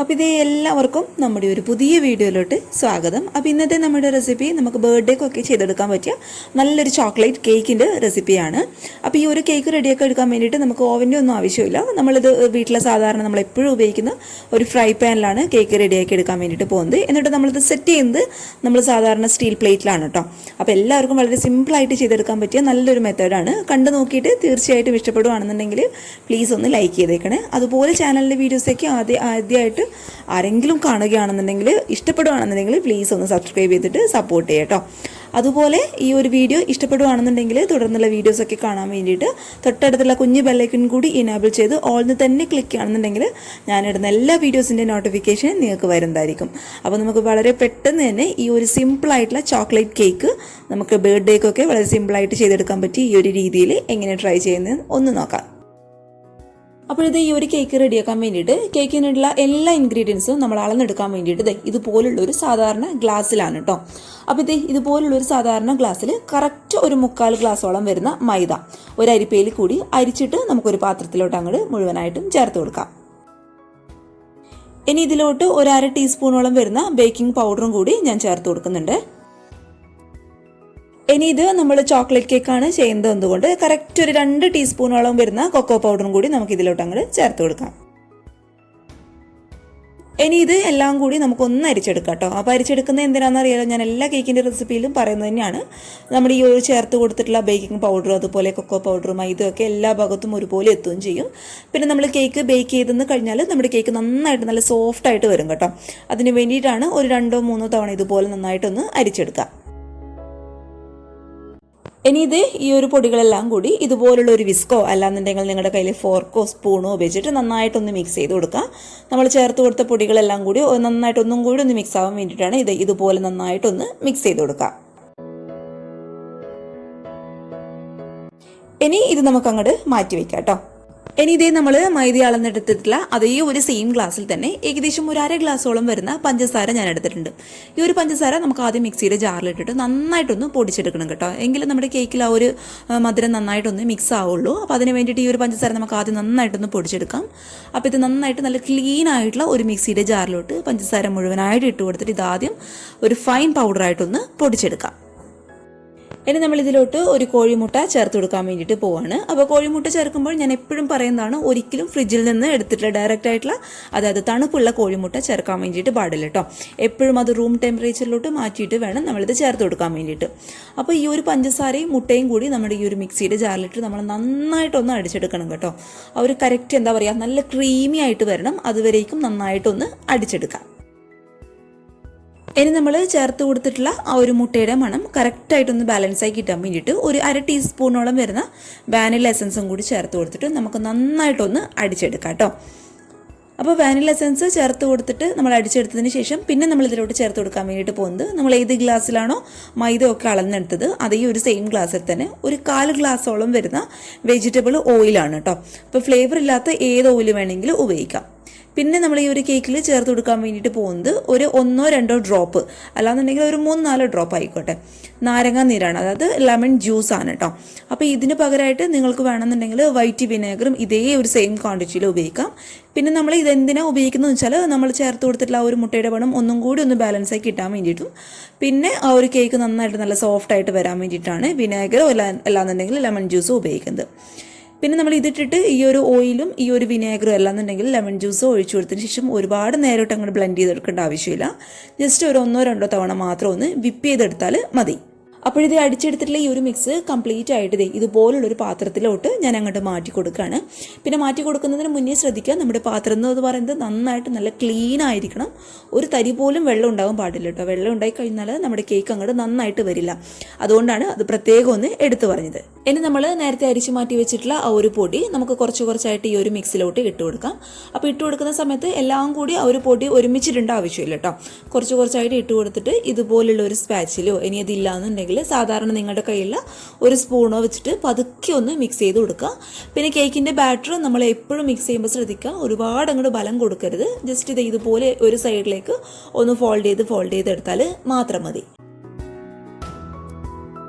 അപ്പോൾ ഇത് എല്ലാവർക്കും നമ്മുടെ ഒരു പുതിയ വീഡിയോയിലോട്ട് സ്വാഗതം. അപ്പോൾ ഇന്നത്തെ നമ്മുടെ റെസിപ്പി നമുക്ക് ബർത്ത്ഡേക്കൊക്കെ ചെയ്തെടുക്കാൻ പറ്റിയ നല്ലൊരു ചോക്ലേറ്റ് കേക്കിൻ്റെ റെസിപ്പിയാണ്. അപ്പോൾ ഈ ഒരു കേക്ക് റെഡിയാക്കി എടുക്കാൻ വേണ്ടിയിട്ട് നമുക്ക് ഓവൻ്റെ ഒന്നും ആവശ്യമില്ല. നമ്മളിത് വീട്ടിലെ സാധാരണ നമ്മൾ എപ്പോഴും ഉപയോഗിക്കുന്ന ഒരു ഫ്രൈ പാനിലാണ് കേക്ക് റെഡിയാക്കി എടുക്കാൻ വേണ്ടിയിട്ട് പോകുന്നത്. എന്നിട്ട് നമ്മളിത് സെറ്റ് ചെയ്യുന്നത് നമ്മൾ സാധാരണ സ്റ്റീൽ പ്ലേറ്റിലാണ് കേട്ടോ. അപ്പോൾ എല്ലാവർക്കും വളരെ സിമ്പിളായിട്ട് ചെയ്തെടുക്കാൻ പറ്റിയ നല്ലൊരു മെത്തേഡാണ്. കണ്ടു നോക്കിയിട്ട് തീർച്ചയായിട്ടും ഇഷ്ടപ്പെടുകയാണെന്നുണ്ടെങ്കിൽ പ്ലീസ് ഒന്ന് ലൈക്ക് ചെയ്തേക്കണേ. അതുപോലെ ചാനലിൻ്റെ വീഡിയോസൊക്കെ ആദ്യമായിട്ട് ആരെങ്കിലും കാണുകയാണെന്നുണ്ടെങ്കിൽ ഇഷ്ടപ്പെടുകയാണെന്നുണ്ടെങ്കിൽ പ്ലീസ് ഒന്ന് സബ്സ്ക്രൈബ് ചെയ്തിട്ട് സപ്പോർട്ട് ചെയ്യാം കേട്ടോ. അതുപോലെ ഈ ഒരു വീഡിയോ ഇഷ്ടപ്പെടുകയാണെന്നുണ്ടെങ്കിൽ തുടർന്നുള്ള വീഡിയോസൊക്കെ കാണാൻ വേണ്ടിയിട്ട് തൊട്ടടുത്തുള്ള കുഞ്ഞ് ബെല്ലൈക്കൺ കൂടി ഇനേബിൾ ചെയ്ത് ഓൾന്ന് തന്നെ ക്ലിക്ക് ചെയ്യുകയാണെന്നുണ്ടെങ്കിൽ ഞാനിടുന്ന എല്ലാ വീഡിയോസിൻ്റെ നോട്ടിഫിക്കേഷൻ നിങ്ങൾക്ക് വരുന്നതായിരിക്കും. അപ്പോൾ നമുക്ക് വളരെ പെട്ടെന്ന് തന്നെ ഈ ഒരു സിമ്പിളായിട്ടുള്ള ചോക്ലേറ്റ് കേക്ക് നമുക്ക് ബർത്ത്ഡേക്കൊക്കെ വളരെ സിമ്പിളായിട്ട് ചെയ്തെടുക്കാൻ പറ്റി ഈ ഒരു രീതിയിൽ എങ്ങനെ ട്രൈ ചെയ്യുന്നത് ഒന്ന് നോക്കാം. അപ്പോഴത് ഈ ഒരു കേക്ക് റെഡിയാക്കാൻ വേണ്ടിയിട്ട് കേക്കിനുള്ള എല്ലാ ഇൻഗ്രീഡിയൻസും നമ്മൾ അളന്നെടുക്കാൻ വേണ്ടിയിട്ട് ഇതുപോലുള്ളൊരു സാധാരണ ഗ്ലാസ്സിലാണ് കേട്ടോ. അപ്പോൾ ഇതുപോലുള്ളൊരു സാധാരണ ഗ്ലാസ്സിൽ കറക്റ്റ് ഒരു 3/4 ഗ്ലാസോളം വരുന്ന മൈദ ഒരു അരിപ്പയിൽ കൂടി അരിച്ചിട്ട് നമുക്കൊരു പാത്രത്തിലോട്ട് അങ്ങോട്ട് മുഴുവനായിട്ടും ചേർത്ത് കൊടുക്കാം. ഇനി ഇതിലോട്ട് ഒരു 1/2 ടീസ്പൂണോളം വരുന്ന ബേക്കിംഗ് പൗഡറും കൂടി ഞാൻ ചേർത്ത് കൊടുക്കുന്നുണ്ട്. ഇനി ഇത് നമ്മൾ ചോക്ലേറ്റ് കേക്കാണ് ചെയ്യുന്നത് എന്തുകൊണ്ട് കറക്റ്റ് ഒരു 2 ടീസ്പൂണോളം വരുന്ന കൊക്കോ പൗഡറും കൂടി നമുക്ക് ഇതിലോട്ട് അങ്ങോട്ട് ചേർത്ത് കൊടുക്കാം. ഇനി ഇത് എല്ലാം കൂടി നമുക്കൊന്ന് അരിച്ചെടുക്കാം കേട്ടോ. അപ്പോൾ അരിച്ചെടുക്കുന്നത് എന്തിനാണെന്ന് അറിയാലോ, ഞാൻ എല്ലാ കേക്കിൻ്റെ റെസിപ്പിയിലും പറയുന്നത് തന്നെയാണ്. നമ്മൾ ഈ ഒരു ചേർത്ത് കൊടുത്തിട്ടുള്ള ബേക്കിംഗ് പൗഡറും അതുപോലെ കൊക്കോ പൗഡറും ഇതൊക്കെ എല്ലാ ഭാഗത്തും ഒരുപോലെ എത്തുകയും ചെയ്യും. പിന്നെ നമ്മൾ കേക്ക് ബേക്ക് ചെയ്തെന്ന് കഴിഞ്ഞാൽ നമ്മുടെ കേക്ക് നന്നായിട്ട് നല്ല സോഫ്റ്റായിട്ട് വരും കേട്ടോ. അതിന് വേണ്ടിയിട്ടാണ് ഒരു 2-3 തവണ ഇതുപോലെ നന്നായിട്ടൊന്ന് അരിച്ചെടുക്കുക. ഇനി ഇത് ഈ ഒരു പൊടികളെല്ലാം കൂടി ഇതുപോലുള്ള ഒരു വിസ്കോ അല്ലാന്നുണ്ടെങ്കിൽ നിങ്ങളുടെ കയ്യിൽ ഫോർക്കോ സ്പൂണോ ഉപയോഗിച്ചിട്ട് നന്നായിട്ടൊന്ന് മിക്സ് ചെയ്ത് കൊടുക്കുക. നമ്മൾ ചേർത്ത് കൊടുത്ത പൊടികളെല്ലാം കൂടി നന്നായിട്ടൊന്നും കൂടി ഒന്ന് മിക്സ് ആവാൻ വേണ്ടിയിട്ടാണ് ഇതുപോലെ നന്നായിട്ടൊന്ന് മിക്സ് ചെയ്ത് കൊടുക്കുക. ഇനി ഇത് നമുക്ക് അങ്ങോട്ട് മാറ്റി വയ്ക്കാം കേട്ടോ. ഇനി നമ്മൾ മൈദ അളന്നെടുത്തിട്ടുള്ള അതേ ഒരു സെയിം ഗ്ലാസ്സിൽ തന്നെ ഏകദേശം ഒരു 1/2 ഗ്ലാസോളം വരുന്ന പഞ്ചസാര ഞാൻ എടുത്തിട്ടുണ്ട്. ഈ ഒരു പഞ്ചസാര നമുക്ക് ആദ്യം മിക്സിയുടെ ജാറിലിട്ടിട്ട് നന്നായിട്ടൊന്ന് പൊടിച്ചെടുക്കണം കേട്ടോ. എങ്കിലും നമ്മുടെ കേക്കിൽ ആ ഒരു മധുരം നന്നായിട്ടൊന്ന് മിക്സ് ആവുള്ളൂ. അപ്പോൾ അതിന് വേണ്ടിയിട്ട് ഈ ഒരു പഞ്ചസാര നമുക്ക് ആദ്യം നന്നായിട്ടൊന്ന് പൊടിച്ചെടുക്കാം. അപ്പോൾ ഇത് നന്നായിട്ട് നല്ല ക്ലീൻ ആയിട്ടുള്ള ഒരു മിക്സിയുടെ ജാറിലോട്ട് പഞ്ചസാര മുഴുവനായിട്ട് ഇട്ട് കൊടുത്തിട്ട് ഇതാദ്യം ഒരു ഫൈൻ പൗഡറായിട്ടൊന്ന് പൊടിച്ചെടുക്കാം. ഇനി നമ്മളിതിലോട്ട് ഒരു കോഴിമുട്ട ചേർത്ത് കൊടുക്കാൻ വേണ്ടിയിട്ട് പോവാണ്. അപ്പോൾ കോഴിമുട്ട ചേർക്കുമ്പോൾ ഞാൻ എപ്പോഴും പറയുന്നതാണ്, ഒരിക്കലും ഫ്രിഡ്ജിൽ നിന്ന് എടുത്തിട്ടുള്ള ഡയറക്റ്റ് ആയിട്ടുള്ള അതായത് തണുപ്പുള്ള കോഴിമുട്ട ചേർക്കാൻ വേണ്ടിയിട്ട് പാടില്ല കേട്ടോ. എപ്പോഴും അത് റൂം ടെമ്പറേച്ചറിലോട്ട് മാറ്റിയിട്ട് വേണം നമ്മളിത് ചേർത്ത് കൊടുക്കാൻ വേണ്ടിയിട്ട്. അപ്പോൾ ഈ ഒരു പഞ്ചസാരയും മുട്ടയും കൂടി നമ്മുടെ ഈ ഒരു മിക്സിയുടെ ജാറിലിട്ട് നമ്മൾ നന്നായിട്ടൊന്ന് അടിച്ചെടുക്കണം കേട്ടോ. ആ ഒരു കറക്റ്റ് എന്താ പറയുക നല്ല ക്രീമി ആയിട്ട് വരണം. അതുവരേക്കും നന്നായിട്ടൊന്ന് അടിച്ചെടുക്കാം. ഇനി നമ്മൾ ചേർത്ത് കൊടുത്തിട്ടുള്ള ആ ഒരു മുട്ടയുടെ മണം കറക്റ്റായിട്ടൊന്ന് ബാലൻസായി കിട്ടാൻ വേണ്ടിയിട്ട് ഒരു 1/2 ടീസ്പൂണോളം വരുന്ന വാനില എസൻസും കൂടി ചേർത്ത് കൊടുത്തിട്ട് നമുക്ക് നന്നായിട്ടൊന്ന് അടിച്ചെടുക്കാം കേട്ടോ. അപ്പോൾ വാനില എസൻസ് ചേർത്ത് കൊടുത്തിട്ട് നമ്മൾ അടിച്ചെടുത്തതിന് ശേഷം പിന്നെ നമ്മൾ ഇതിലോട്ട് ചേർത്ത് കൊടുക്കാൻ വേണ്ടിയിട്ട് പോകുന്നത് നമ്മൾ ഏത് ഗ്ലാസ്സിലാണോ മൈദ ഒക്കെ അളന്നെടുത്തത് അതേ ഒരു സെയിം ഗ്ലാസ്സിൽ തന്നെ ഒരു 1/4 ഗ്ലാസോളം വരുന്ന വെജിറ്റബിൾ ഓയിലാണ് കേട്ടോ. അപ്പോൾ ഫ്ലേവർ ഇല്ലാത്ത ഏത് ഓയിൽ വേണമെങ്കിലും ഉപയോഗിക്കാം. പിന്നെ നമ്മൾ ഈ ഒരു കേക്കിൽ ചേർത്ത് കൊടുക്കാൻ വേണ്ടിയിട്ട് പോകുന്നത് ഒരു 1-2 ഡ്രോപ്പ് അല്ലാന്നുണ്ടെങ്കിൽ ഒരു 3-4 ഡ്രോപ്പ് ആയിക്കോട്ടെ നാരങ്ങ നീരാണ്, അതായത് ലെമൺ ജ്യൂസ് ആണ് കേട്ടോ. അപ്പോൾ ഇതിന് പകരമായിട്ട് നിങ്ങൾക്ക് വേണമെന്നുണ്ടെങ്കിൽ വൈറ്റ് വിനേഗറും ഇതേ ഒരു സെയിം ക്വാണ്ടിറ്റിയിൽ ഉപയോഗിക്കാം. പിന്നെ നമ്മൾ ഇതെന്തിനാണ് ഉപയോഗിക്കുന്നത് വെച്ചാൽ നമ്മൾ ചേർത്ത് കൊടുത്തിട്ടുള്ള ആ ഒരു മുട്ടയുടെ പണം ഒന്നും കൂടി ഒന്ന് ബാലൻസായി കിട്ടാൻ വേണ്ടിയിട്ടും പിന്നെ ആ ഒരു കേക്ക് നന്നായിട്ട് നല്ല സോഫ്റ്റായിട്ട് വരാൻ വേണ്ടിയിട്ടാണ് വിനേഗറോ അല്ലാന്നുണ്ടെങ്കിൽ ലെമൺ ജ്യൂസും ഉപയോഗിക്കുന്നത്. പിന്നെ നമ്മൾ ഇതിട്ടിട്ട് ഈ ഒരു ഓയിലും ഈ ഒരു വിനേഗറും അല്ലാന്നുണ്ടെങ്കിൽ ലെമൺ ജ്യൂസും ഒഴിച്ചു കൊടുത്തതിന് ശേഷം ഒരുപാട് നേരിട്ട് അങ്ങോട്ട് ബ്ലെൻഡ് ചെയ്തെടുക്കേണ്ട ആവശ്യമില്ല. ജസ്റ്റ് ഒരു 1-2 തവണ മാത്രം ഒന്ന് വിപ്പ് ചെയ്തെടുത്താൽ മതി. അപ്പോഴിത് അടിച്ചെടുത്തിട്ടുള്ള ഈ ഒരു മിക്സ് കംപ്ലീറ്റ് ആയിട്ട് ഇതുപോലുള്ളൊരു പാത്രത്തിലോട്ട് ഞാൻ അങ്ങോട്ട് മാറ്റി കൊടുക്കുകയാണ്. പിന്നെ മാറ്റി കൊടുക്കുന്നതിന് മുന്നേ ശ്രദ്ധിക്കുക, നമ്മുടെ പാത്രം എന്ന് പറയുന്നത് നന്നായിട്ട് നല്ല ക്ലീൻ ആയിരിക്കണം. ഒരു തരി പോലും വെള്ളം ഉണ്ടാകാൻ പാടില്ല കേട്ടോ. വെള്ളം ഉണ്ടായി കഴിഞ്ഞാൽ നമ്മുടെ കേക്ക് അങ്ങോട്ട് നന്നായിട്ട് വരില്ല. അതുകൊണ്ടാണ് അത് പ്രത്യേകം ഒന്ന് എടുത്തു പറഞ്ഞത്. ഇനി നമ്മൾ നേരത്തെ അരിച്ചു മാറ്റി വെച്ചിട്ടുള്ള ആ ഒരു പൊടി നമുക്ക് കുറച്ചായിട്ട് ഈ ഒരു മിക്സിലോട്ട് ഇട്ട് കൊടുക്കാം. അപ്പോൾ ഇട്ട് കൊടുക്കുന്ന സമയത്ത് എല്ലാം കൂടി ആ ഒരു പൊടി ഒരുമിച്ചിടേണ്ട ആവശ്യമില്ല കേട്ടോ. കുറച്ചായിട്ട് ഇട്ട് കൊടുത്തിട്ട് ഇതുപോലുള്ള ഒരു സ്പാച്ചിലോ ഇനി അതില്ല എന്നുണ്ടെങ്കിൽ സാധാരണ നിങ്ങളുടെ കയ്യിലുള്ള ഒരു സ്പൂണോ വെച്ചിട്ട് പതുക്കെ ഒന്ന് മിക്സ് ചെയ്ത് കൊടുക്കുക. പിന്നെ കേക്കിൻ്റെ ബാറ്റർ നമ്മൾ എപ്പോഴും മിക്സ് ചെയ്യുമ്പോൾ ശ്രദ്ധിക്കുക, ഒരുപാട് അങ്ങോട്ട് ബലം കൊടുക്കരുത്. ജസ്റ്റ് ഇതുപോലെ ഒരു സൈഡിലേക്ക് ഒന്ന് ഫോൾഡ് ചെയ്തെടുത്താൽ മാത്രം മതി.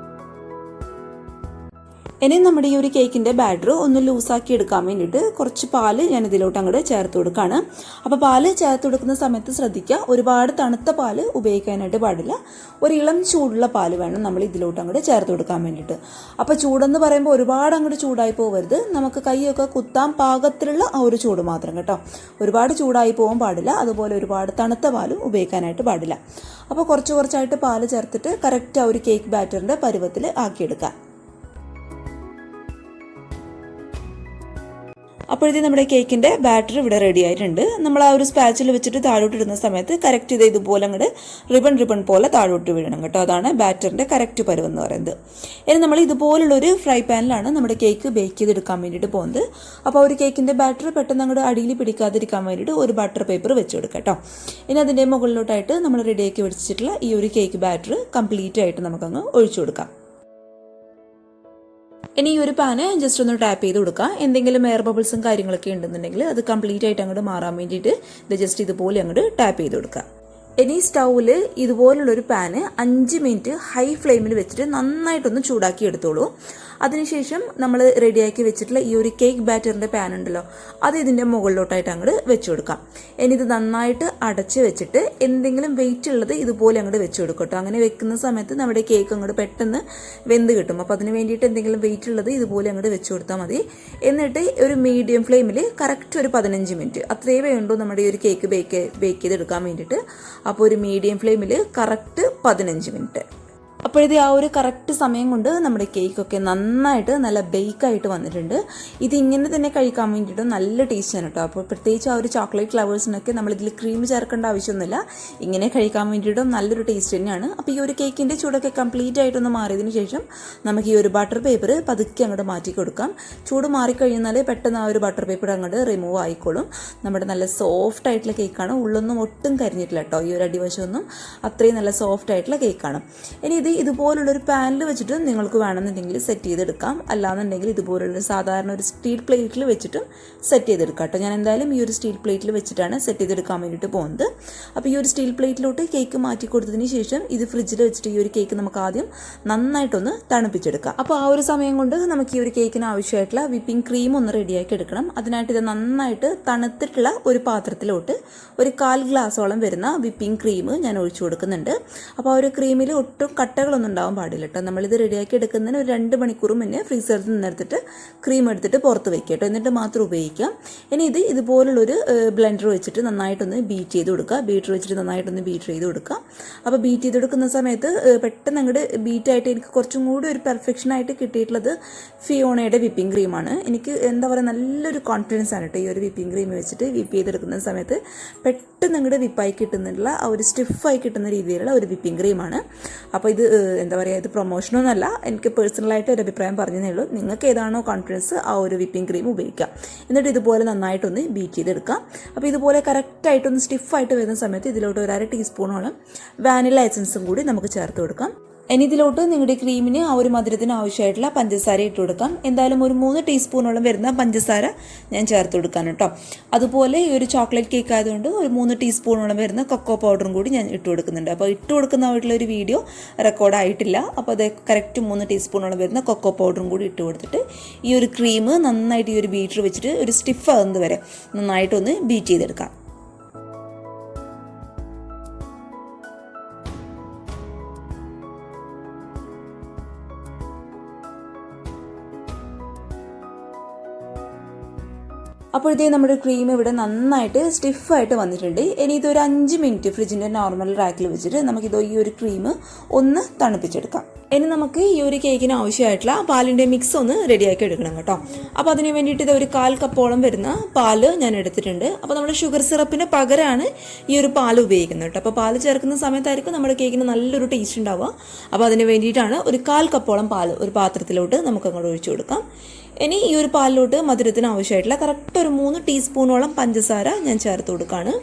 ഇനി നമ്മുടെ ഈ ഒരു കേക്കിൻ്റെ ബാറ്റർ ഒന്ന് ലൂസാക്കി എടുക്കാൻ വേണ്ടിയിട്ട് കുറച്ച് പാല് ഞാൻ ഇതിലോട്ട് അങ്ങോട്ട് ചേർത്ത് കൊടുക്കുകയാണ്. അപ്പോൾ പാല് ചേർത്ത് കൊടുക്കുന്ന സമയത്ത് ശ്രദ്ധിക്കുക, ഒരുപാട് തണുത്ത പാല് ഉപയോഗിക്കാനായിട്ട് പാടില്ല. ഒരു ഇളം ചൂടുള്ള പാല് വേണം നമ്മൾ ഇതിലോട്ട് അങ്ങോട്ട് ചേർത്ത് കൊടുക്കാൻ വേണ്ടിയിട്ട്. അപ്പോൾ ചൂടെന്ന് പറയുമ്പോൾ ഒരുപാട് അങ്ങോട്ട് ചൂടായി പോകരുത്, നമുക്ക് കൈയൊക്കെ കുത്താൻ പാകത്തിലുള്ള ആ ഒരു ചൂട് മാത്രം കേട്ടോ. ഒരുപാട് ചൂടായി പോകാൻ പാടില്ല, അതുപോലെ ഒരുപാട് തണുത്ത പാലും ഉപയോഗിക്കാനായിട്ട് പാടില്ല. അപ്പോൾ കുറച്ചായിട്ട് പാല് ചേർത്തിട്ട് കറക്റ്റ് ആ ഒരു കേക്ക് ബാറ്ററിൻ്റെ പരുവത്തിൽ ആക്കിയെടുക്കുക. അപ്പോഴത്തേക്കും നമ്മുടെ കേക്കിൻ്റെ ബാറ്റർ ഇവിടെ റെഡി ആയിട്ടുണ്ട്. നമ്മൾ ആ ഒരു സ്പാച്ചിൽ വെച്ചിട്ട് താഴോട്ട് ഇടുന്ന സമയത്ത് കറക്റ്റ് ഇതുപോലെ അങ്ങോട്ട് റിബൺ പോലെ താഴോട്ട് വീഴണം കേട്ടോ. അതാണ് ബാറ്ററിൻ്റെ കറക്റ്റ് പരുവം എന്ന് പറയുന്നത്. ഇനി നമ്മൾ ഇതുപോലുള്ളൊരു ഫ്രൈ പാനിലാണ് നമ്മുടെ കേക്ക് ബേക്ക് ചെയ്തെടുക്കാൻ വേണ്ടിയിട്ട് പോകുന്നത്. അപ്പോൾ ഒരു കേക്കിൻ്റെ ബാറ്റർ പെട്ടെന്ന് അങ്ങോട്ട് അടിയിൽ പിടിക്കാതിരിക്കാൻ വേണ്ടിയിട്ട് ഒരു ബട്ടർ പേപ്പർ വെച്ച് കൊടുക്കാം കേട്ടോ. ഇനി അതിൻ്റെ മുകളിലോട്ടായിട്ട് നമ്മൾ റെഡിയാക്കി വെച്ചിട്ടുള്ള ഈ ഒരു കേക്ക് ബാറ്റർ കംപ്ലീറ്റ് ആയിട്ട് നമുക്കങ്ങ് ഒഴിച്ചു കൊടുക്കാം. ഇനി ഈ ഒരു പാന് ജസ്റ്റ് ഒന്ന് ടാപ്പ് ചെയ്ത് കൊടുക്കുക. എന്തെങ്കിലും എയർ ബബിൾസും കാര്യങ്ങളൊക്കെ ഉണ്ടെന്നുണ്ടെങ്കിൽ അത് കംപ്ലീറ്റ് ആയിട്ട് അങ്ങോട്ട് മാറാൻ വേണ്ടിയിട്ട് ഇത് ജസ്റ്റ് ഇതുപോലെ അങ്ങോട്ട് ടാപ്പ് ചെയ്ത് കൊടുക്കുക. ഇനി സ്റ്റൗവിൽ ഇതുപോലുള്ളൊരു പാന് 5 മിനിറ്റ് ഹൈ ഫ്ലെയിമിൽ വെച്ചിട്ട് നന്നായിട്ടൊന്ന് ചൂടാക്കി എടുത്തോളൂ. അതിനുശേഷം നമ്മൾ റെഡിയാക്കി വെച്ചിട്ടുള്ള ഈ ഒരു കേക്ക് ബാറ്ററിൻ്റെ പാൻ ഉണ്ടല്ലോ, അത് ഇതിൻ്റെ മുകളിലോട്ടായിട്ട് അങ്ങോട്ട് വെച്ച് കൊടുക്കാം. ഇനി ഇത് നന്നായിട്ട് അടച്ച് വെച്ചിട്ട് എന്തെങ്കിലും വെയിറ്റ് ഉള്ളത് ഇതുപോലെ അങ്ങോട്ട് വെച്ച് കൊടുക്കും കേട്ടോ. അങ്ങനെ വെക്കുന്ന സമയത്ത് നമ്മുടെ കേക്ക് അങ്ങോട്ട് പെട്ടെന്ന് വെന്ത് കിട്ടും. അപ്പോൾ അതിന് വേണ്ടിയിട്ട് എന്തെങ്കിലും വെയിറ്റ് ഉള്ളത് ഇതുപോലെ അങ്ങോട്ട് വെച്ച് കൊടുത്താൽ മതി. എന്നിട്ട് ഒരു മീഡിയം ഫ്ലെയിമിൽ കറക്റ്റ് ഒരു 15 മിനിറ്റ് അത്രയേ വേണ്ടൂ നമ്മുടെ ഈ ഒരു കേക്ക് ബേക്ക് ചെയ്തെടുക്കാൻ വേണ്ടിയിട്ട്. അപ്പോൾ ഒരു മീഡിയം ഫ്ലെയിമിൽ കറക്റ്റ് 15 മിനിറ്റ്. അപ്പോഴത്തെ ആ ഒരു കറക്റ്റ് സമയം കൊണ്ട് നമ്മുടെ കേക്കൊക്കെ നന്നായിട്ട് നല്ല ബേക്കായിട്ട് വന്നിട്ടുണ്ട്. ഇതിങ്ങനെ തന്നെ കഴിക്കാൻ വേണ്ടിയിട്ട് നല്ല ടേസ്റ്റാണ് കേട്ടോ. അപ്പോൾ പ്രത്യേകിച്ച് ആ ഒരു ചോക്ലേറ്റ് ഫ്ലവേഴ്സിനൊക്കെ നമ്മളിതിൽ ക്രീം ചേർക്കേണ്ട ആവശ്യമൊന്നുമില്ല, ഇങ്ങനെ കഴിക്കാൻ വേണ്ടിയിട്ടും നല്ലൊരു ടേസ്റ്റ് തന്നെയാണ്. അപ്പോൾ ഈ ഒരു കേക്കിൻ്റെ ചൂടൊക്കെ കംപ്ലീറ്റ് ആയിട്ടൊന്ന് മാറിയതിന് ശേഷം നമുക്ക് ഈ ഒരു ബട്ടർ പേപ്പർ പതുക്കെ അങ്ങോട്ട് മാറ്റി കൊടുക്കാം. ചൂട് മാറിക്കഴിഞ്ഞാൽ പെട്ടെന്ന് ആ ഒരു ബട്ടർ പേപ്പർ അങ്ങോട്ട് റിമൂവ് ആയിക്കോളും. നമ്മുടെ നല്ല സോഫ്റ്റ് ആയിട്ടുള്ള കേക്കാണ്, ഉള്ളൊന്നും ഒട്ടും കരിഞ്ഞിട്ടില്ല കേട്ടോ. ഈ ഒരു അടിവശമൊന്നും അത്രയും നല്ല സോഫ്റ്റ് ആയിട്ടുള്ള കേക്കാണ്. ഇനി ഇതുപോലുള്ളൊരു പാനിൽ വെച്ചിട്ട് നിങ്ങൾക്ക് വേണമെന്നുണ്ടെങ്കിൽ സെറ്റ് ചെയ്തെടുക്കാം. അല്ലാന്നുണ്ടെങ്കിൽ ഇതുപോലുള്ള സാധാരണ ഒരു സ്റ്റീൽ പ്ലേറ്റിൽ വെച്ചിട്ടും സെറ്റ് ചെയ്തെടുക്കാം കേട്ടോ. ഞാൻ എന്തായാലും ഈ ഒരു സ്റ്റീൽ പ്ലേറ്റിൽ വെച്ചിട്ടാണ് സെറ്റ് ചെയ്തെടുക്കാൻ വേണ്ടിയിട്ട് പോകുന്നത്. അപ്പോൾ ഈ ഒരു സ്റ്റീൽ പ്ലേറ്റിലോട്ട് കേക്ക് മാറ്റി കൊടുത്തതിന് ശേഷം ഇത് ഫ്രിഡ്ജിൽ വെച്ചിട്ട് ഈ ഒരു കേക്ക് നമുക്ക് ആദ്യം നന്നായിട്ടൊന്ന് തണുപ്പിച്ചെടുക്കാം. അപ്പോൾ ആ ഒരു സമയം കൊണ്ട് നമുക്ക് ഈ ഒരു കേക്കിന് ആവശ്യമായിട്ടുള്ള വിപ്പിംഗ് ക്രീം ഒന്ന് റെഡിയാക്കി എടുക്കണം. അതിനായിട്ട് ഇത് നന്നായിട്ട് തണുത്തിട്ടുള്ള ഒരു പാത്രത്തിലോട്ട് ഒരു 1/4 ഗ്ലാസോളം വരുന്ന വിപ്പിംഗ് ക്രീം ഞാൻ ഒഴിച്ചു കൊടുക്കുന്നുണ്ട്. അപ്പോൾ ആ ഒരു ക്രീമിൽ ഒട്ടും കട്ടകളൊന്നും ഉണ്ടാവാൻ പാടില്ല കേട്ടോ. നമ്മളിത് റെഡിയാക്കി എടുക്കുന്നതിന് ഒരു 2 മണിക്കൂർ മുന്നേ ഫ്രീസറിൽ നിന്നെടുത്തിട്ട് ക്രീം എടുത്തിട്ട് പുറത്ത് വയ്ക്കുക കേട്ടോ. എന്നിട്ട് മാത്രം ഉപയോഗിക്കാം. ഇനി ഇതുപോലുള്ളൊരു ബ്ലെൻഡർ വെച്ചിട്ട് നന്നായിട്ടൊന്ന് ബീറ്റ് ചെയ്ത് കൊടുക്കുക. ബീറ്റർ വെച്ചിട്ട് നന്നായിട്ടൊന്ന് ബീറ്റ് ചെയ്ത് കൊടുക്കുക. അപ്പോൾ ബീറ്റ് ചെയ്ത് കൊടുക്കുന്ന സമയത്ത് പെട്ടെന്ന് അങ്ങോട്ട് ബീറ്റായിട്ട് എനിക്ക് കുറച്ചും കൂടി ഒരു പെർഫെക്ഷനായിട്ട് കിട്ടിയിട്ടുള്ളത് ഫിയോണയുടെ വിപ്പിംഗ് ക്രീമാണ്. എനിക്ക് എന്താ പറയുക, നല്ലൊരു കോൺഫിഡൻസ് ആണ് കേട്ടോ ഈ ഒരു വിപ്പിംഗ് ക്രീം വെച്ചിട്ട് വിപ്പ് ചെയ്തെടുക്കുന്ന സമയത്ത് പെട്ടെന്ന് അങ്ങോട്ട് വിപ്പായി കിട്ടുന്നുള്ള ആ ഒരു സ്റ്റിഫായി കിട്ടുന്ന രീതിയിലുള്ള ഒരു വിപ്പിംഗ് ക്രീമാണ്. അപ്പോൾ ഇത് എന്താ പറയുക, ഇത് പ്രൊമോഷനൊന്നുമല്ല, എനിക്ക് പേഴ്സണലായിട്ട് ഒരു അഭിപ്രായം പറഞ്ഞതേ ഉള്ളൂ. നിങ്ങൾക്ക് ഏതാണോ കോൺഫിഡൻസ് ആ ഒരു വിപ്പിംഗ് ക്രീം ഉപയോഗിക്കാം. എന്നിട്ട് ഇതുപോലെ നന്നായിട്ടൊന്ന് ബീറ്റ് ചെയ്തെടുക്കാം. അപ്പോൾ ഇതുപോലെ കറക്റ്റായിട്ടൊന്ന് സ്റ്റിഫായിട്ട് വരുന്ന സമയത്ത് ഇതിലോട്ട് ഒരു 1/2 ടീസ്പൂണോളം വാനില എസൻസും കൂടി നമുക്ക് ചേർത്ത് കൊടുക്കാം. ഇനി ഇതിലോട്ട് നിങ്ങളുടെ ക്രീമിന് ആ ഒരു മധുരത്തിന് ആവശ്യമായിട്ടുള്ള പഞ്ചസാര ഇട്ട് കൊടുക്കാം. എന്തായാലും ഒരു 3 ടീസ്പൂണോളം വരുന്ന പഞ്ചസാര ഞാൻ ചേർത്ത് കൊടുക്കാൻ കേട്ടോ. അതുപോലെ ഈ ഒരു ചോക്ലേറ്റ് കേക്ക് ആയതുകൊണ്ട് ഒരു 3 ടീസ്പൂണോളം വരുന്ന കൊക്കോ പൗഡറും കൂടി ഞാൻ ഇട്ട് കൊടുക്കുന്നുണ്ട്. അപ്പോൾ ഇട്ട് കൊടുക്കുന്നതായിട്ടുള്ള ഒരു വീഡിയോ റെക്കോർഡ് ആയിട്ടില്ല. അപ്പോൾ അത് കറക്റ്റ് 3 ടീസ്പൂണോളം വരുന്ന കൊക്കോ പൗഡറും കൂടി ഇട്ട് കൊടുത്തിട്ട് ഈ ഒരു ക്രീം നന്നായിട്ട് ഈ ഒരു ബീറ്റർ വെച്ചിട്ട് ഒരു സ്റ്റിഫ് ആകുന്നത് വരെ നന്നായിട്ടൊന്ന് ബീറ്റ് ചെയ്തെടുക്കാം. അപ്പോഴത്തേക്കും നമ്മുടെ ക്രീം ഇവിടെ നന്നായിട്ട് സ്റ്റിഫായിട്ട് വന്നിട്ടുണ്ട്. ഇനി ഇതൊരു 5 മിനിറ്റ് ഫ്രിഡ്ജിൻ്റെ നോർമൽ റാക്കിൽ വെച്ചിട്ട് നമുക്കിത് ഈ ഒരു ക്രീം ഒന്ന് തണുപ്പിച്ചെടുക്കാം. ഇനി നമുക്ക് ഈ ഒരു കേക്കിന് ആവശ്യമായിട്ടുള്ള പാലിൻ്റെ മിക്സ് ഒന്ന് റെഡിയാക്കി എടുക്കണം കേട്ടോ. അപ്പോൾ അതിന് വേണ്ടിയിട്ട് ഇത് ഒരു 1/4 കപ്പോളം വരുന്ന പാല് ഞാൻ എടുത്തിട്ടുണ്ട്. അപ്പോൾ നമ്മുടെ ഷുഗർ സിറപ്പിന് പകരമാണ് ഈ ഒരു പാൽ ഉപയോഗിക്കുന്നത് കേട്ടോ. അപ്പോൾ പാല് ചേർക്കുന്ന സമയത്തായിരിക്കും നമ്മുടെ കേക്കിന് നല്ലൊരു ടേസ്റ്റ് ഉണ്ടാവുക. അപ്പോൾ അതിന് വേണ്ടിയിട്ടാണ് ഒരു 1/4 കപ്പോളം പാൽ ഒരു പാത്രത്തിലോട്ട് നമുക്ക് അങ്ങോട്ട് ഒഴിച്ചു കൊടുക്കാം. ഇനി ഈ ഒരു പാലിലോട്ട് മധുരത്തിന് ആവശ്യമായിട്ടുള്ള കറക്റ്റ് ഒരു 3 ടീസ്പൂണോളം പഞ്ചസാര ഞാൻ ചേർത്ത് കൊടുക്കുകയാണ്.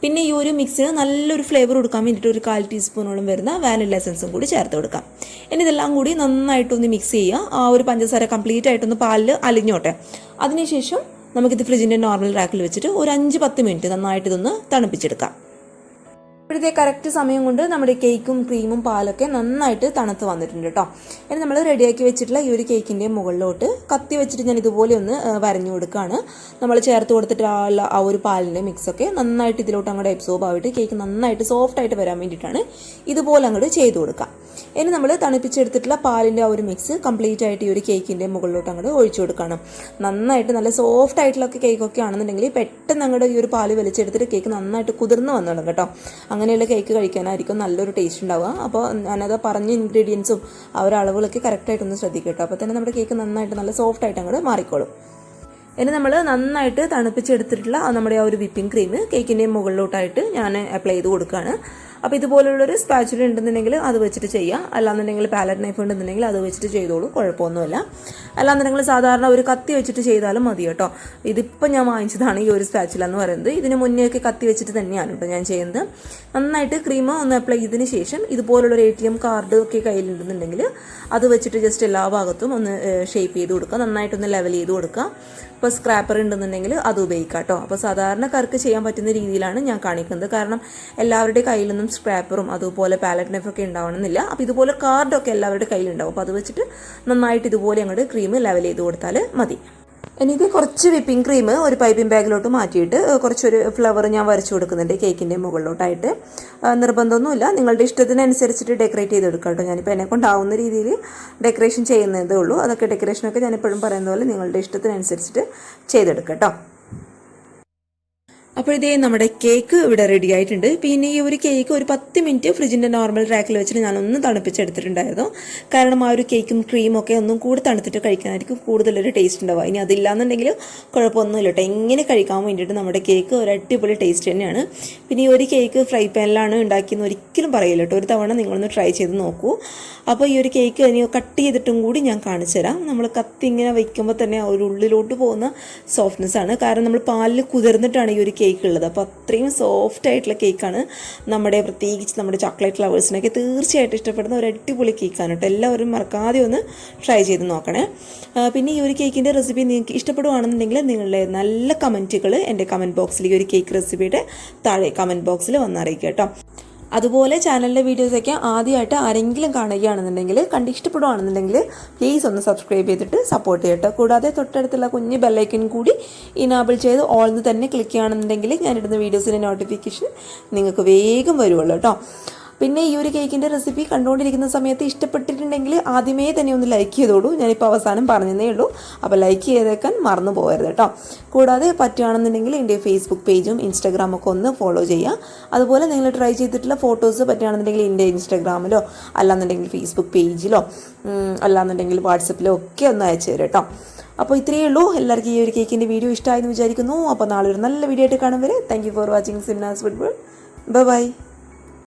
പിന്നെ ഈ ഒരു മിക്സിന് നല്ലൊരു ഫ്ലേവർ കൊടുക്കാൻ വേണ്ടിയിട്ട് ഒരു 1/4 ടീസ്പൂണോളം വരുന്ന വാനില എസൻസും കൂടി ചേർത്ത് കൊടുക്കാം. ഇനി ഇതെല്ലാം കൂടി നന്നായിട്ടൊന്ന് മിക്സ് ചെയ്യുക. ആ ഒരു പഞ്ചസാര കംപ്ലീറ്റ് ആയിട്ടൊന്ന് പാലിൽ അലിഞ്ഞോട്ടെ. അതിനുശേഷം നമുക്കിത് ഫ്രിഡ്ജിൻ്റെ നോർമൽ റാക്കിൽ വെച്ചിട്ട് ഒരു 5-10 മിനിറ്റ് നന്നായിട്ട് ഇതൊന്ന് തണുപ്പിച്ചെടുക്കാം. ഇപ്പോഴത്തെ കറക്റ്റ് സമയം കൊണ്ട് നമ്മുടെ കേക്കും ക്രീമും പാലൊക്കെ നന്നായിട്ട് തണുത്ത് വന്നിട്ടുണ്ട് കേട്ടോ. ഇനി നമ്മൾ റെഡിയാക്കി വെച്ചിട്ടുള്ള ഈ ഒരു കേക്കിൻ്റെ മുകളിലോട്ട് കത്തി വെച്ചിട്ട് ഞാൻ ഇതുപോലെ ഒന്ന് വരഞ്ഞു കൊടുക്കുകയാണ്. നമ്മൾ ചേർത്ത് കൊടുത്തിട്ട് ആ ഒരു പാലിൻ്റെ മിക്സൊക്കെ നന്നായിട്ട് ഇതിലോട്ട് അങ്ങോട്ട് അബ്സോർബ് ആയിട്ട് കേക്ക് നന്നായിട്ട് സോഫ്റ്റായിട്ട് വരാൻ വേണ്ടിയിട്ടാണ് ഇതുപോലെ അങ്ങോട്ട് ചെയ്ത് കൊടുക്കുക. ഇനി നമ്മൾ തണുപ്പിച്ചെടുത്തിട്ടുള്ള പാലിൻ്റെ ആ ഒരു മിക്സ് കംപ്ലീറ്റ് ആയിട്ട് ഈ ഒരു കേക്കിൻ്റെ മുകളിലോട്ട് അങ്ങോട്ട് ഒഴിച്ചു കൊടുക്കണം. നന്നായിട്ട് നല്ല സോഫ്റ്റ് ആയിട്ടുള്ള കേക്കൊക്കെ ആണെന്നുണ്ടെങ്കിൽ പെട്ടെന്ന് അങ്ങോട്ട് ഈ ഒരു പാല് വലിച്ചെടുത്തിട്ട് കേക്ക് നന്നായിട്ട് കുതിർന്ന് വന്നോളും കേട്ടോ. അങ്ങനെയുള്ള കേക്ക് കഴിക്കാനായിരിക്കും നല്ലൊരു ടേസ്റ്റ് ഉണ്ടാവുക. അപ്പോൾ ഞാനത് പറഞ്ഞ ഇൻഗ്രീഡിയൻസും ആ ഒരു അളവുകളൊക്കെ കറക്റ്റായിട്ടൊന്ന് ശ്രദ്ധിക്കുക കേട്ടോ. അപ്പോൾ തന്നെ നമ്മുടെ കേക്ക് നന്നായിട്ട് നല്ല സോഫ്റ്റ് ആയിട്ട് അങ്ങോട്ട് മാറിക്കോളും. ഇനി നമ്മൾ നന്നായിട്ട് തണുപ്പിച്ചെടുത്തിട്ടുള്ള നമ്മുടെ ആ ഒരു വിപ്പിംഗ് ക്രീം കേക്കിൻ്റെ മുകളിലോട്ടായിട്ട് ഞാൻ അപ്ലൈ ചെയ്ത് കൊടുക്കുകയാണ്. അപ്പോൾ ഇതുപോലുള്ളൊരു സ്പാച്ചുല ഉണ്ടെന്നുണ്ടെങ്കിൽ അത് വെച്ചിട്ട് ചെയ്യാം. അല്ലാന്നുണ്ടെങ്കിൽ പാലറ്റ് നൈഫ് ഉണ്ടെന്നുണ്ടെങ്കിൽ അത് വെച്ചിട്ട് ചെയ്തോളൂ, കുഴപ്പമൊന്നുമില്ല. അല്ലാന്നുണ്ടെങ്കിൽ സാധാരണ ഒരു കത്തി വെച്ചിട്ട് ചെയ്താലും മതി കേട്ടോ. ഇതിപ്പോൾ ഞാൻ വാങ്ങിച്ചതാണ് ഈ ഒരു സ്പാച്ചുല എന്ന് പറയുന്നത്. ഇതിന് മുന്നേയൊക്കെ കത്തി വെച്ചിട്ട് തന്നെയാണ് കേട്ടോ ഞാൻ ചെയ്യുന്നത്. നന്നായിട്ട് ക്രീം ഒന്ന് അപ്ലൈ ചെയ്തതിന് ശേഷം ഇതുപോലുള്ളൊരു ATM കാർഡ് ഒക്കെ കയ്യിലുണ്ടെന്നുണ്ടെങ്കിൽ അത് വെച്ചിട്ട് ജസ്റ്റ് എല്ലാ ഭാഗത്തും ഒന്ന് ഷേപ്പ് ചെയ്ത് കൊടുക്കുക, നന്നായിട്ടൊന്ന് ലെവൽ ചെയ്ത് കൊടുക്കുക. ഇപ്പോൾ സ്ക്രാപ്പർ ഉണ്ടെന്നുണ്ടെങ്കിൽ അത് ഉപയോഗിക്കാം കേട്ടോ. അപ്പോൾ സാധാരണക്കാർക്ക് ചെയ്യാൻ പറ്റുന്ന രീതിയിലാണ് ഞാൻ കാണിക്കുന്നത്. കാരണം എല്ലാവരുടെ കയ്യിലൊന്നും സ്ക്രാപ്പറും അതുപോലെ പാലറ്റ് നൈഫൊക്കെ ഉണ്ടാവണമെന്നില്ല. അപ്പോൾ ഇതുപോലെ കാർഡൊക്കെ എല്ലാവരുടെ കയ്യിലുണ്ടാവും. അപ്പോൾ അത് വെച്ചിട്ട് നന്നായിട്ട് ഇതുപോലെ അങ്ങോട്ട് ക്രീം ലെവൽ ചെയ്ത് കൊടുത്താൽ മതി. എനിക്ക് കുറച്ച് വിപ്പിംഗ് ക്രീം ഒരു പൈപ്പിംഗ് ബാഗിലോട്ട് മാറ്റിയിട്ട് കുറച്ചൊരു ഫ്ലവർ ഞാൻ വരച്ചു കൊടുക്കുന്നുണ്ട് കേക്കിൻ്റെ മുകളിലോട്ടായിട്ട്. നിർബന്ധമൊന്നുമില്ല, നിങ്ങളുടെ ഇഷ്ടത്തിനനുസരിച്ചിട്ട് ഡെക്കറേറ്റ് ചെയ്തെടുക്കാം കേട്ടോ. ഞാനിപ്പോൾ എന്നെ കൊണ്ടാവുന്ന രീതിയിൽ ഡെക്കറേഷൻ ചെയ്യുന്നതേ ഉള്ളൂ. അതൊക്കെ ഡെക്കറേഷനൊക്കെ ഞാനെപ്പോഴും പറയുന്ന പോലെ നിങ്ങളുടെ ഇഷ്ടത്തിനനുസരിച്ചിട്ട് ചെയ്തെടുക്കാം കേട്ടോ. അപ്പോൾ ഇതേ നമ്മുടെ കേക്ക് ഇവിടെ റെഡി ആയിട്ടുണ്ട്. പിന്നെ ഈ ഒരു കേക്ക് ഒരു 10 മിനിറ്റ് ഫ്രിഡ്ജിൻ്റെ നോർമൽ റാക്കിൽ വെച്ചിട്ട് ഞാനൊന്ന് തണുപ്പിച്ചെടുത്തിട്ടുണ്ടായിരുന്നു. കാരണം ആ ഒരു കേക്കും ക്രീമും ഒക്കെ ഒന്നും കൂടി തണുത്തിട്ട് കഴിക്കാനായിരിക്കും കൂടുതലൊരു ടേസ്റ്റ് ഉണ്ടാവുക. ഇനി അതില്ലാന്നുണ്ടെങ്കിൽ കുഴപ്പമൊന്നുമില്ല കേട്ടോ. എങ്ങനെ കഴിക്കാൻ വേണ്ടിയിട്ട് നമ്മുടെ കേക്ക് ഒരു അടിപൊളി ടേസ്റ്റ് തന്നെയാണ്. പിന്നെ ഈ ഒരു കേക്ക് ഫ്രൈ പാനിലാണ് ഉണ്ടാക്കിയെന്ന് ഒരിക്കലും പറയില്ല കേട്ടോ. ഒരു തവണ നിങ്ങളൊന്ന് ട്രൈ ചെയ്ത് നോക്കൂ. അപ്പോൾ ഈ ഒരു കേക്ക് ഇനി കട്ട് ചെയ്തിട്ടും കൂടി ഞാൻ കാണിച്ചു തരാം. നമ്മൾ കത്തി ഇങ്ങനെ വയ്ക്കുമ്പോൾ തന്നെ ആ ഒരു ഉള്ളിലോട്ട് പോകുന്ന സോഫ്റ്റ്നെസ് ആണ്. കാരണം നമ്മൾ പാലിൽ കുതിർന്നിട്ടാണ് ഈ ഒരു കേക്ക് ഉള്ളത്. അപ്പോൾ അത്രയും സോഫ്റ്റ് ആയിട്ടുള്ള കേക്കാണ്. പ്രത്യേകിച്ച് നമ്മുടെ ചോക്ലേറ്റ് ലവേഴ്സിനൊക്കെ തീർച്ചയായിട്ടും ഇഷ്ടപ്പെടുന്ന ഒരു അടിപൊളി കേക്കാണ് കേട്ടോ. എല്ലാവരും മറക്കാതെ ഒന്ന് ട്രൈ ചെയ്ത് നോക്കണേ. പിന്നെ ഈ ഒരു കേക്കിൻ്റെ റെസിപ്പി നിങ്ങൾക്ക് ഇഷ്ടപ്പെടുകയാണെന്നുണ്ടെങ്കിൽ നിങ്ങളുടെ നല്ല കമൻറ്റുകൾ എൻ്റെ കമൻറ്റ് ബോക്സിൽ ഈ ഒരു കേക്ക് റെസിപ്പിയുടെ താഴെ കമൻറ്റ് ബോക്സിൽ വന്നറിയിക്കുക കേട്ടോ. അതുപോലെ ചാനലിലെ വീഡിയോസൊക്കെ ആദ്യമായിട്ട് ആരെങ്കിലും കാണുകയാണെന്നുണ്ടെങ്കിൽ ഇഷ്ടപ്പെടുകയാണെന്നുണ്ടെങ്കിൽ പ്ലീസ് ഒന്ന് സബ്സ്ക്രൈബ് ചെയ്തിട്ട് സപ്പോർട്ട് ചെയ്യട്ടോ. കൂടാതെ തൊട്ടടുത്തുള്ള കുഞ്ഞ് ബെല്ലൈക്കൻ കൂടി ഇനാബിൾ ചെയ്ത് ഓൾന്ന് തന്നെ ക്ലിക്ക് ചെയ്യുകയാണെന്നുണ്ടെങ്കിൽ ഞാനിടുന്ന വീഡിയോസിൻ്റെ നോട്ടിഫിക്കേഷൻ നിങ്ങൾക്ക് വേഗം വരുള്ളൂ കേട്ടോ. പിന്നെ ഈ ഒരു കേക്കിൻ്റെ റെസിപ്പി കണ്ടുകൊണ്ടിരിക്കുന്ന സമയത്ത് ഇഷ്ടപ്പെട്ടിട്ടുണ്ടെങ്കിൽ ആദ്യമേ തന്നെ ഒന്ന് ലൈക്ക് ചെയ്തോളൂ. ഞാനിപ്പോൾ അവസാനം പറഞ്ഞതേ ഉള്ളൂ. അപ്പോൾ ലൈക്ക് ചെയ്തേക്കാൻ മറന്നു പോകരുത് കേട്ടോ. കൂടാതെ പറ്റുകയാണെന്നുണ്ടെങ്കിൽ എൻ്റെ ഫേസ്ബുക്ക് പേജും ഇൻസ്റ്റാഗ്രാമൊക്കെ ഒന്ന് ഫോളോ ചെയ്യുക. അതുപോലെ നിങ്ങൾ ട്രൈ ചെയ്തിട്ടുള്ള ഫോട്ടോസ് പറ്റുകയാണെന്നുണ്ടെങ്കിൽ എൻ്റെ ഇൻസ്റ്റാഗ്രാമിലോ അല്ലാന്നുണ്ടെങ്കിൽ ഫേസ്ബുക്ക് പേജിലോ അല്ലാന്നുണ്ടെങ്കിൽ വാട്സപ്പിലോ ഒക്കെ ഒന്ന് അയച്ചു തരാം കേട്ടോ. അപ്പോൾ ഇത്രയേ ഉള്ളൂ. എല്ലാവർക്കും ഈ ഒരു കേക്കിൻ്റെ വീഡിയോ ഇഷ്ടമായെന്ന് വിചാരിക്കുന്നു. അപ്പോൾ നാളെ ഒരു നല്ല വീഡിയോ ആയിട്ട് കാണും വരെ thank you for watching Simnas food world. By.